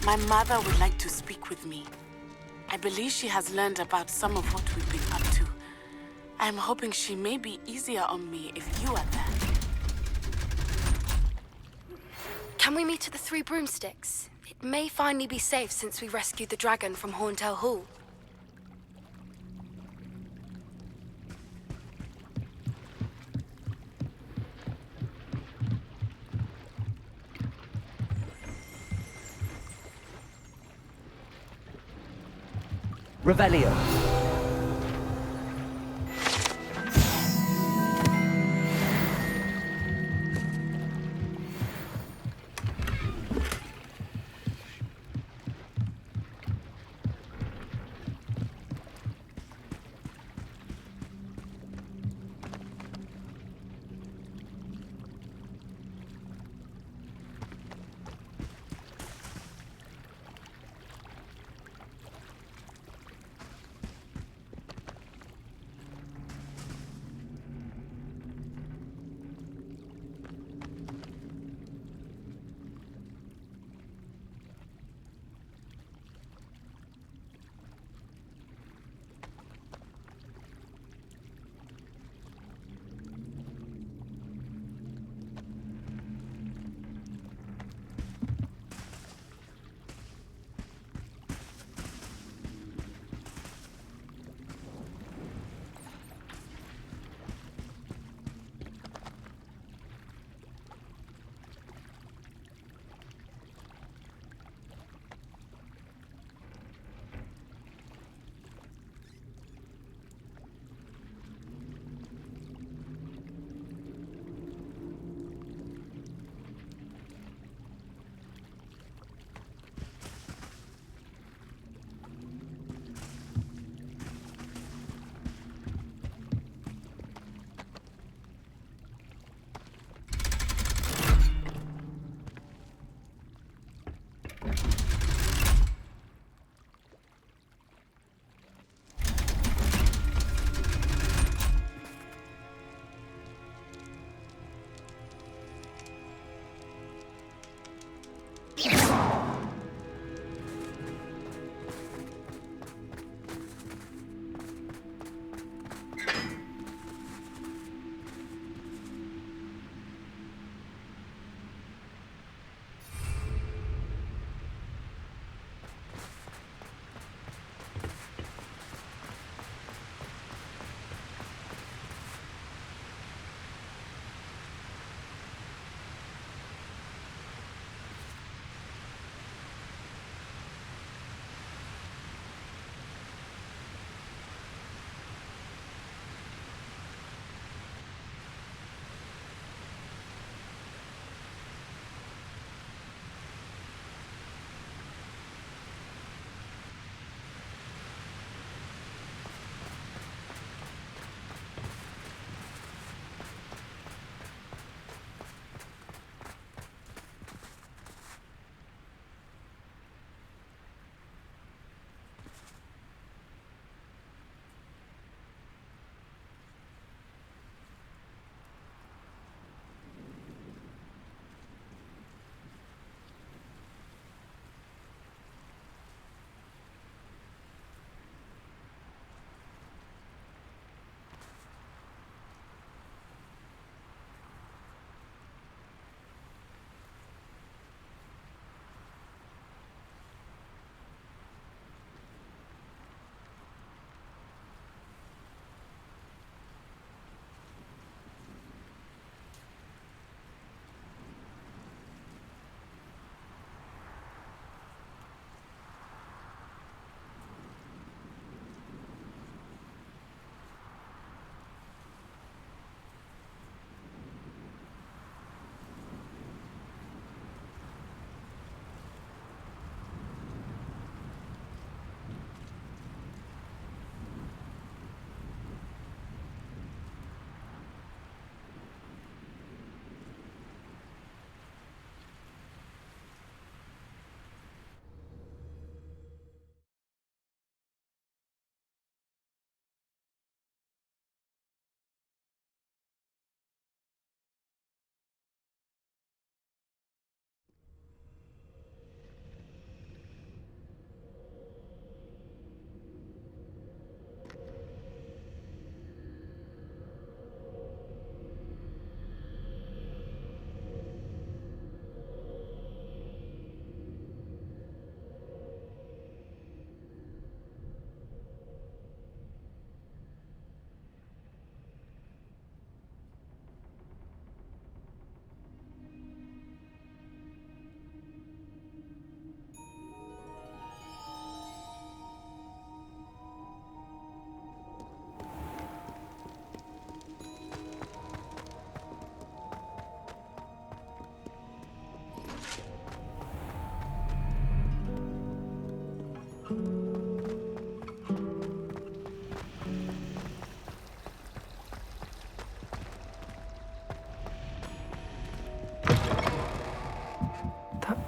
My mother would like to speak with me. I believe she has learned about some of what we've been up to. I'm hoping she may be easier on me if you are there. Can we meet at the Three Broomsticks? It may finally be safe since we rescued the dragon from Horntail Hall. Revelio.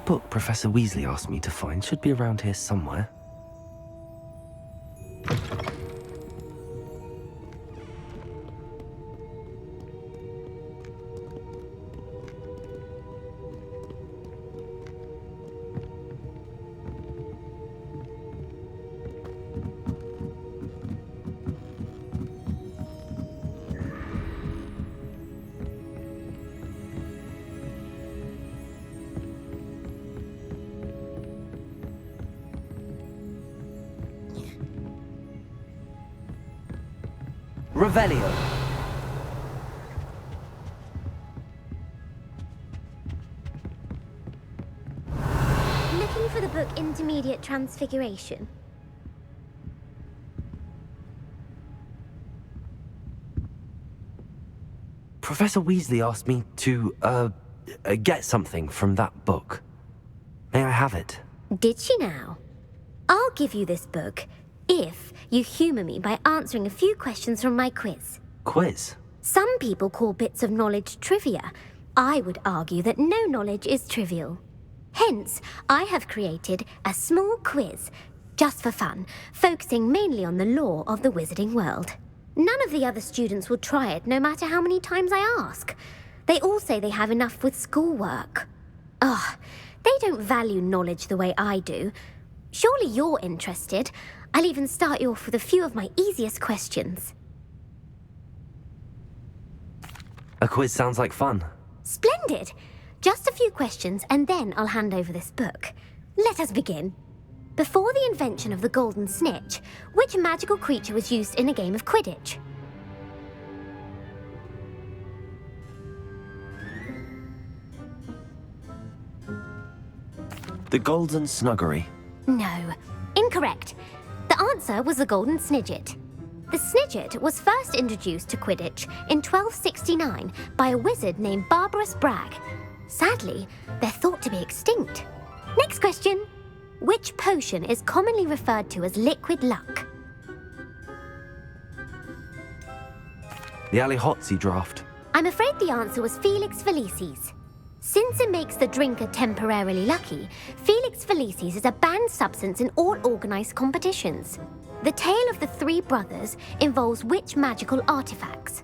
book Professor Weasley asked me to find should be around here somewhere. Revelio. Looking for the book Intermediate Transfiguration. Professor Weasley asked me to, get something from that book. May I have it? Did she now? I'll give you this book if you humour me by answering a few questions from my quiz. Quiz? Some people call bits of knowledge trivia. I would argue that no knowledge is trivial. Hence, I have created a small quiz, just for fun, focusing mainly on the lore of the wizarding world. None of the other students will try it, no matter how many times I ask. They all say they have enough with schoolwork. Ugh, they don't value knowledge the way I do. Surely you're interested. I'll even start you off with a few of my easiest questions. A quiz sounds like fun. Splendid! Just a few questions and then I'll hand over this book. Let us begin. Before the invention of the golden snitch, which magical creature was used in a game of Quidditch? The Golden Snuggery. No, incorrect. The answer was the golden snidget. The snidget was first introduced to Quidditch in 1269 by a wizard named Barbarous Bragg. Sadly, they're thought to be extinct. Next question. Which potion is commonly referred to as liquid luck? The Alihotsy draft. I'm afraid the answer was Felix Felicis. Since it makes the drinker temporarily lucky, Felix Felicis is a banned substance in all organised competitions. The tale of the three brothers involves which magical artifacts?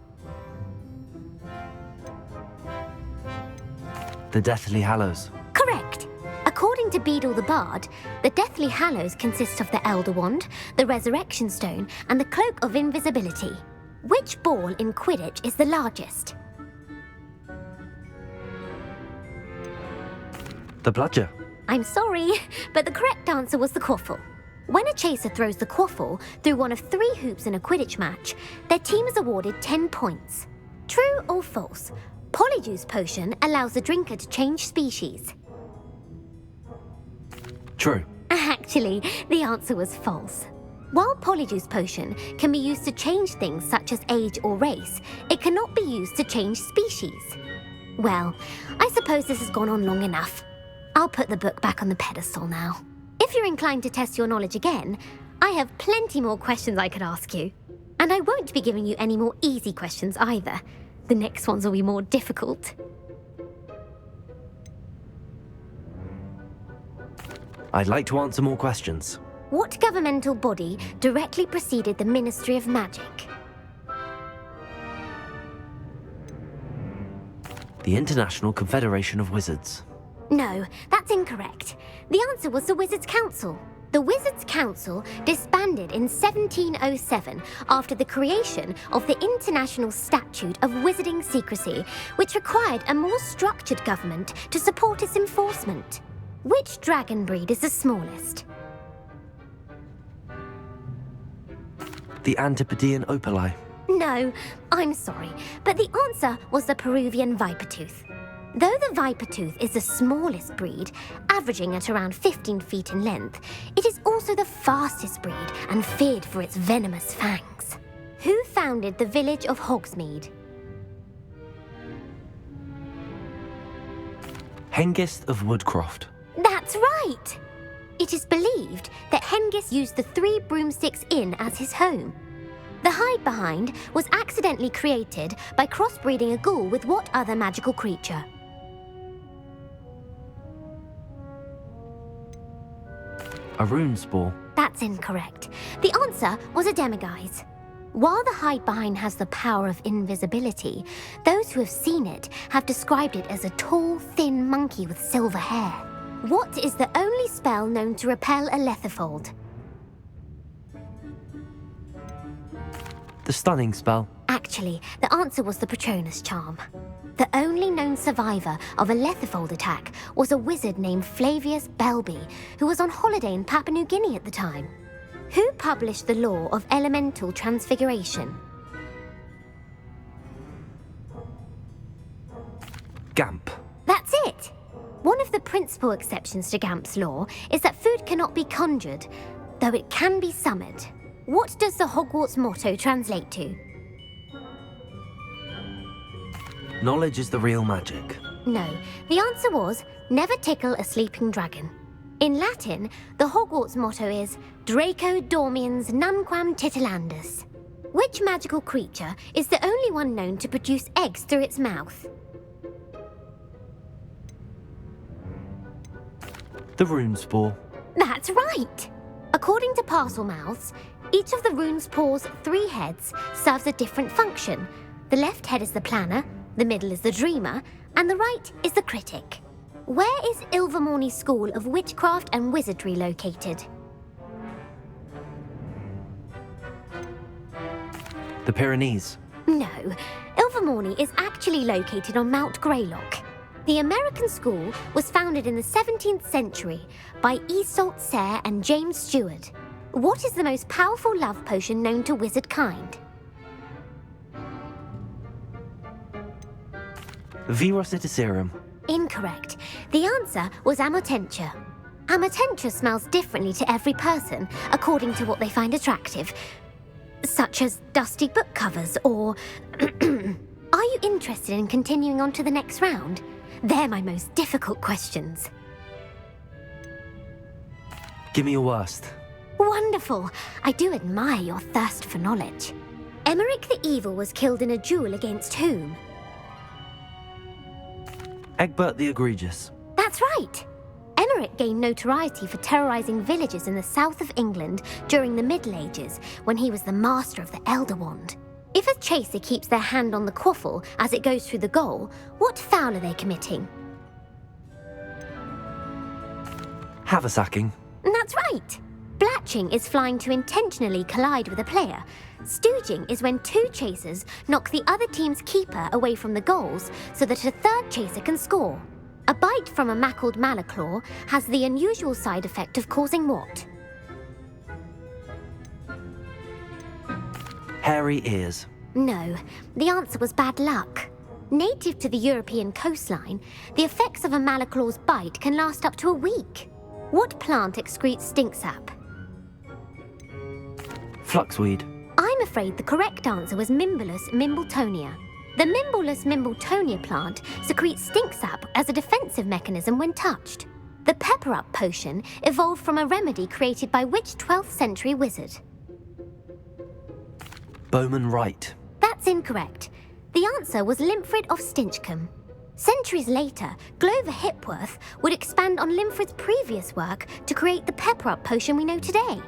The Deathly Hallows. Correct. According to Beadle the Bard, the Deathly Hallows consist of the Elder Wand, the Resurrection Stone, and the Cloak of Invisibility. Which ball in Quidditch is the largest? The Bludger. I'm sorry, but the correct answer was the quaffle. When a chaser throws the quaffle through one of 3 hoops in a Quidditch match, their team is awarded 10 points. True or false? Polyjuice Potion allows the drinker to change species. True. Actually, the answer was false. While Polyjuice Potion can be used to change things such as age or race, it cannot be used to change species. Well, I suppose this has gone on long enough. I'll put the book back on the pedestal now. If you're inclined to test your knowledge again, I have plenty more questions I could ask you. And I won't be giving you any more easy questions either. The next ones will be more difficult. I'd like to answer more questions. What governmental body directly preceded the Ministry of Magic? The International Confederation of Wizards. No, that's incorrect. The answer was the Wizards' Council. The Wizards' Council disbanded in 1707 after the creation of the International Statute of Wizarding Secrecy, which required a more structured government to support its enforcement. Which dragon breed is the smallest? The Antipodean Opali. No, I'm sorry, but the answer was the Peruvian Vipertooth. Though the Vipertooth is the smallest breed, averaging at around 15 feet in length, it is also the fastest breed and feared for its venomous fangs. Who founded the village of Hogsmeade? Hengist of Woodcroft. That's right! It is believed that Hengist used the 3 Broomsticks Inn as his home. The hide behind was accidentally created by crossbreeding a ghoul with what other magical creature? A rune spore? That's incorrect. The answer was a demiguise. While the hide-behind has the power of invisibility, those who have seen it have described it as a tall, thin monkey with silver hair. What is the only spell known to repel a lethifold? The stunning spell? Actually, the answer was the Patronus charm. The only known survivor of a lethifold attack was a wizard named Flavius Belby, who was on holiday in Papua New Guinea at the time. Who published the law of elemental transfiguration? Gamp. That's it! One of the principal exceptions to Gamp's law is that food cannot be conjured, though it can be summoned. What does the Hogwarts motto translate to? Knowledge is the real magic. No, the answer was, never tickle a sleeping dragon. In Latin, the Hogwarts motto is Draco Dormiens Nunquam Titilandus. Which magical creature is the only one known to produce eggs through its mouth? The rune spore. That's right! According to parcel mouths, each of the rune's paws' 3 heads serves a different function. The left head is the planner, the middle is the dreamer, and the right is the critic. Where is Ilvermorny's School of Witchcraft and Wizardry located? The Pyrenees. No, Ilvermorny is actually located on Mount Greylock. The American school was founded in the 17th century by Iseult Sayre and James Stewart. What is the most powerful love potion known to wizard kind? Virositiserum. Incorrect. The answer was Amotentia. Amotentia smells differently to every person, according to what they find attractive, such as dusty book covers or... Are you interested in continuing on to the next round? They're my most difficult questions. Give me your worst. Wonderful. I do admire your thirst for knowledge. Emmerich the Evil was killed in a duel against whom? Egbert the Egregious. That's right. Emmerich gained notoriety for terrorizing villages in the south of England during the Middle Ages, when he was the master of the Elder Wand. If a chaser keeps their hand on the quaffle as it goes through the goal, what foul are they committing? Haversacking. That's right. Blatching is flying to intentionally collide with a player. Stooging is when 2 chasers knock the other team's keeper away from the goals so that a third chaser can score. A bite from a mackled malaclaw has the unusual side effect of causing what? Hairy ears. No, the answer was bad luck. Native to the European coastline, the effects of a malaclaw's bite can last up to a week. What plant excretes stink sap? Fluxweed. I'm afraid the correct answer was Mimbulus mimbletonia. The Mimbulus mimbletonia plant secretes stink sap as a defensive mechanism when touched. The pepper-up potion evolved from a remedy created by which 12th century wizard? Bowman Wright. That's incorrect. The answer was Limfrid of Stinchcombe. Centuries later, Glover Hipworth would expand on Limfrid's previous work to create the pepper-up potion we know today.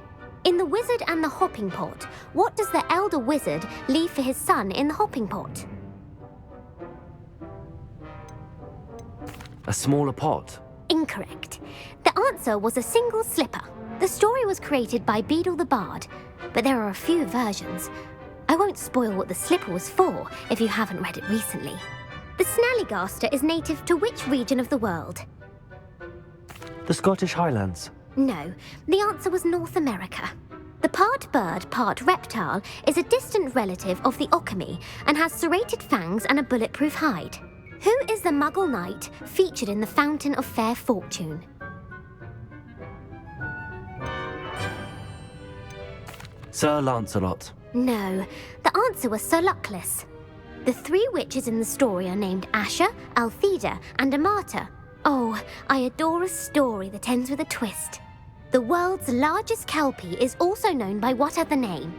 In The Wizard and the Hopping Pot, what does the elder wizard leave for his son in the hopping pot? A smaller pot. Incorrect. The answer was a single slipper. The story was created by Beadle the Bard, but there are a few versions. I won't spoil what the slipper was for if you haven't read it recently. The Snallygaster is native to which region of the world? The Scottish Highlands. No, the answer was North America. The part bird, part reptile is a distant relative of the Occamy and has serrated fangs and a bulletproof hide. Who is the Muggle knight featured in the Fountain of Fair Fortune? Sir Lancelot. No, the answer was Sir Luckless. The 3 witches in the story are named Asher, Altheda, and Amata. Oh, I adore a story that ends with a twist. The world's largest kelpie is also known by what other name?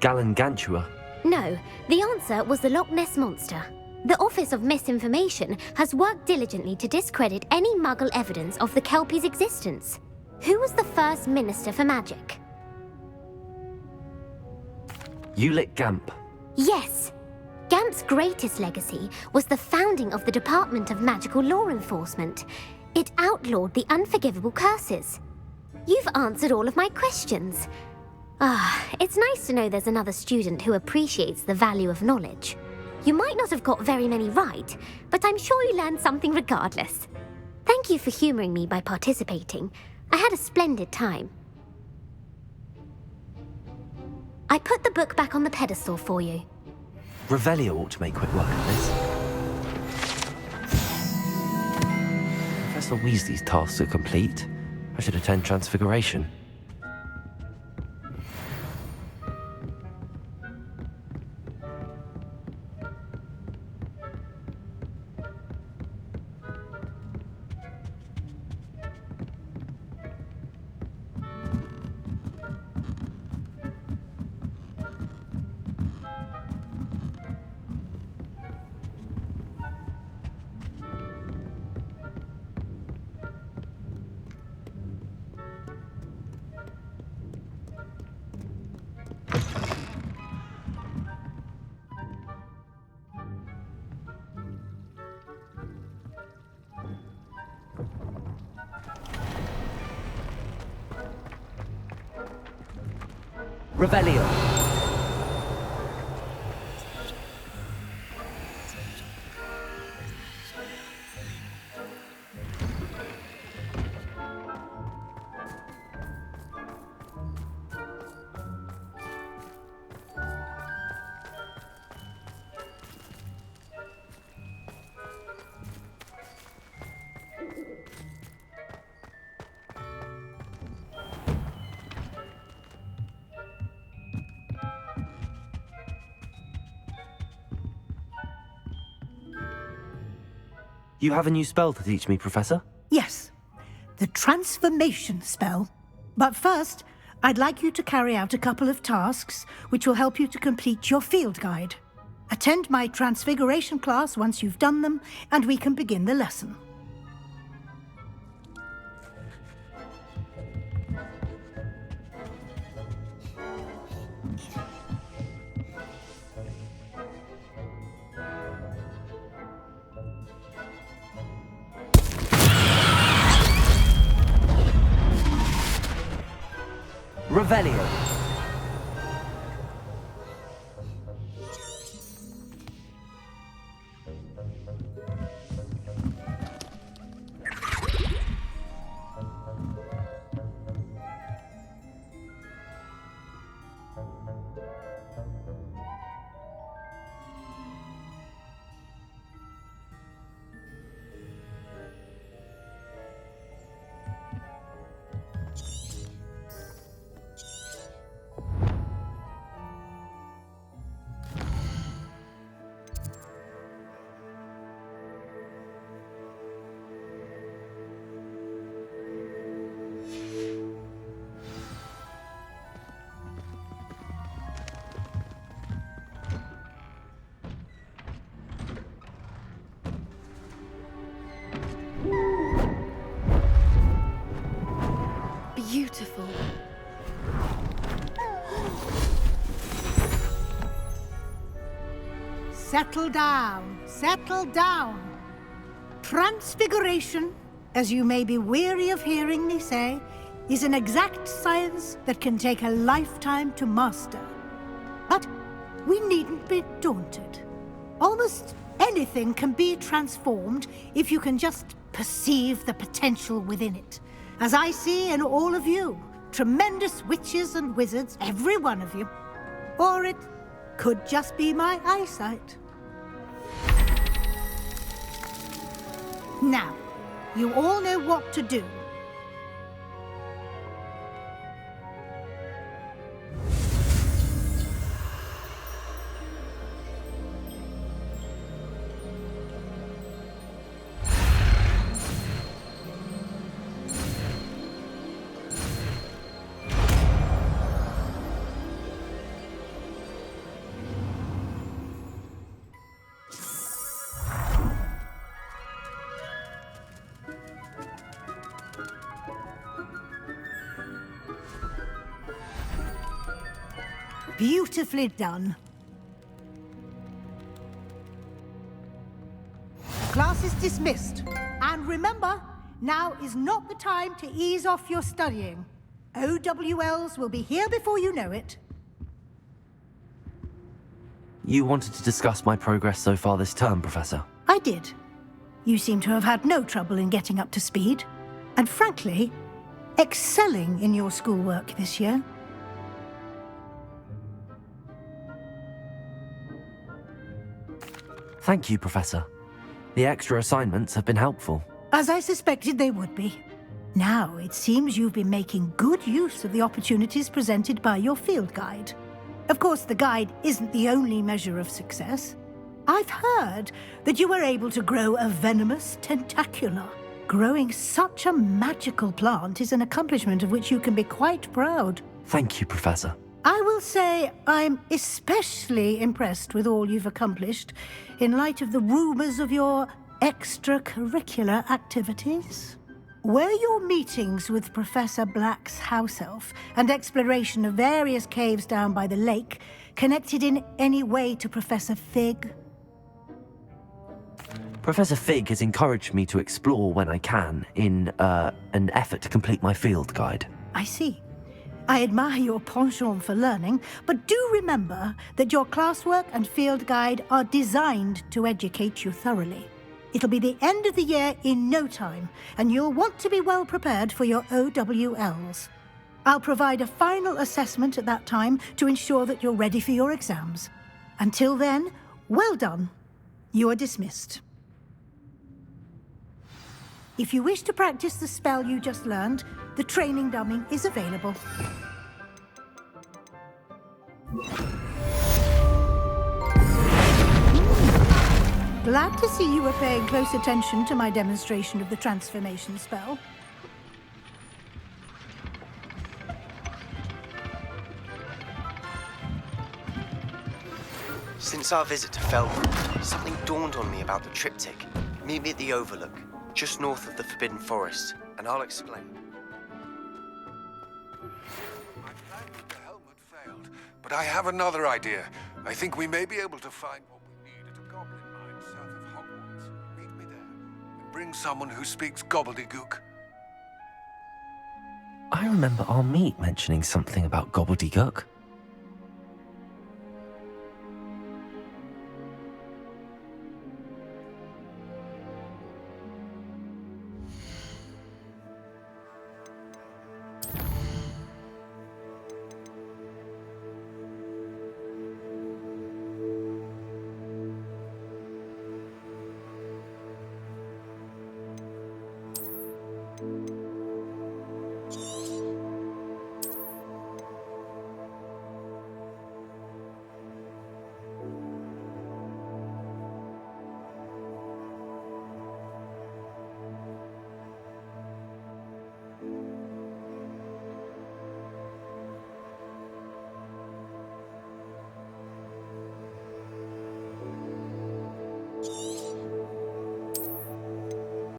Gallangantua. No, the answer was the Loch Ness Monster. The Office of Misinformation has worked diligently to discredit any Muggle evidence of the kelpie's existence. Who was the first Minister for Magic? Ulick Gamp. Yes. Gamp's greatest legacy was the founding of the Department of Magical Law Enforcement. It outlawed the unforgivable curses. You've answered all of my questions. It's nice to know there's another student who appreciates the value of knowledge. You might not have got very many right, but I'm sure you learned something regardless. Thank you for humoring me by participating. I had a splendid time. I put the book back on the pedestal for you. Revelio ought to make quick work of this. Professor Weasley's tasks are complete. I should attend Transfiguration. Revelio. You have a new spell to teach me, Professor? Yes, the transformation spell. But first, I'd like you to carry out a couple of tasks which will help you to complete your field guide. Attend my transfiguration class once you've done them, and we can begin the lesson. Revelio. Beautiful. Settle down, settle down. Transfiguration, as you may be weary of hearing me say, is an exact science that can take a lifetime to master. But we needn't be daunted. Almost anything can be transformed if you can just perceive the potential within it. As I see in all of you, tremendous witches and wizards, every one of you. Or it could just be my eyesight. Now, you all know what to do. Beautifully done. Class is dismissed. And remember, now is not the time to ease off your studying. OWLs will be here before you know it. You wanted to discuss my progress so far this term, Professor? I did. You seem to have had no trouble in getting up to speed. And frankly, excelling in your schoolwork this year. Thank you, Professor. The extra assignments have been helpful. As I suspected they would be. Now, it seems you've been making good use of the opportunities presented by your field guide. Of course, the guide isn't the only measure of success. I've heard that you were able to grow a venomous tentacula. Growing such a magical plant is an accomplishment of which you can be quite proud. Thank you, Professor. I will say I'm especially impressed with all you've accomplished in light of the rumors of your extracurricular activities. Were your meetings with Professor Black's house elf and exploration of various caves down by the lake connected in any way to Professor Fig? Professor Fig has encouraged me to explore when I can in an effort to complete my field guide. I see. I admire your penchant for learning, but do remember that your classwork and field guide are designed to educate you thoroughly. It'll be the end of the year in no time, and you'll want to be well prepared for your OWLs. I'll provide a final assessment at that time to ensure that you're ready for your exams. Until then, well done. You are dismissed. If you wish to practice the spell you just learned, the training dummy is available. Glad to see you were paying close attention to my demonstration of the transformation spell. Since our visit to Feldwood, something dawned on me about the triptych. Meet me at the Overlook, just north of the Forbidden Forest, and I'll explain. My plan with the helmet failed, but I have another idea. I think we may be able to find what we need at a goblin mine south of Hogwarts. Meet me there, and bring someone who speaks gobbledygook. I remember our meet mentioning something about gobbledygook.